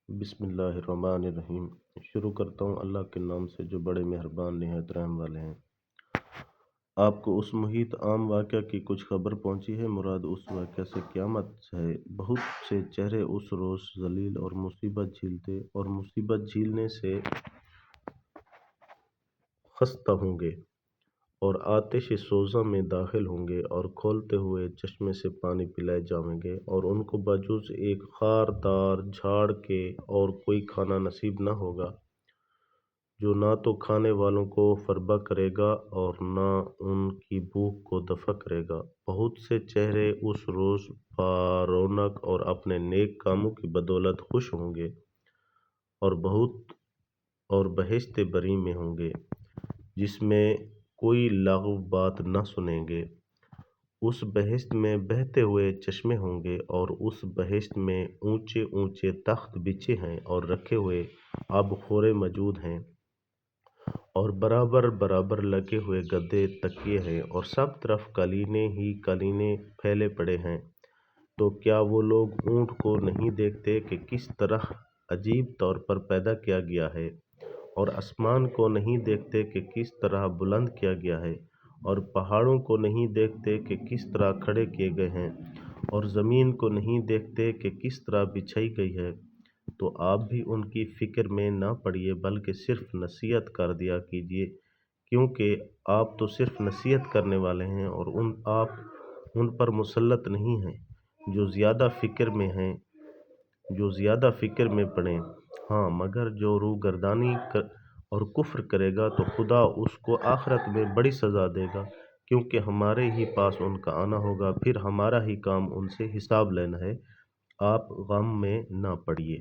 بسم اللہ الرحمن الرحیم۔ شروع کرتا ہوں اللہ کے نام سے جو بڑے مہربان نہایت رحم والے ہیں۔ آپ کو اس محیط عام واقعہ کی کچھ خبر پہنچی ہے؟ مراد اس واقعہ سے قیامت ہے۔ بہت سے چہرے اس روز ذلیل اور مصیبت جھیلتے اور مصیبت جھیلنے سے خستہ ہوں گے اور آتش سوزاں میں داخل ہوں گے اور کھولتے ہوئے چشمے سے پانی پلائے جائیں گے اور ان کو بجز ایک خار دار جھاڑ کے اور کوئی کھانا نصیب نہ ہوگا جو نہ تو کھانے والوں کو فربہ کرے گا اور نہ ان کی بھوک کو دفع کرے گا۔ بہت سے چہرے اس روز بارونق اور اپنے نیک کاموں کی بدولت خوش ہوں گے اور بہشت بری میں ہوں گے جس میں کوئی لغو بات نہ سنیں گے۔ اس بہشت میں بہتے ہوئے چشمے ہوں گے اور اس بہشت میں اونچے اونچے تخت بچھے ہیں اور رکھے ہوئے آب خورے موجود ہیں اور برابر برابر لگے ہوئے گدے تکیے ہیں اور سب طرف قالینیں ہی قالینیں پھیلے پڑے ہیں۔ تو کیا وہ لوگ اونٹ کو نہیں دیکھتے کہ کس طرح عجیب طور پر پیدا کیا گیا ہے، اور آسمان کو نہیں دیکھتے کہ کس طرح بلند کیا گیا ہے، اور پہاڑوں کو نہیں دیکھتے کہ کس طرح کھڑے کیے گئے ہیں، اور زمین کو نہیں دیکھتے کہ کس طرح بچھائی گئی ہے؟ تو آپ بھی ان کی فکر میں نہ پڑیے بلکہ صرف نصیحت کر دیا کیجیے، کیونکہ آپ تو صرف نصیحت کرنے والے ہیں اور آپ ان پر مسلط نہیں ہیں جو زیادہ فکر میں پڑیں۔ ہاں مگر جو روگردانی اور کفر کرے گا تو خدا اس کو آخرت میں بڑی سزا دے گا، کیونکہ ہمارے ہی پاس ان کا آنا ہوگا، پھر ہمارا ہی کام ان سے حساب لینا ہے۔ آپ غم میں نہ پڑیے۔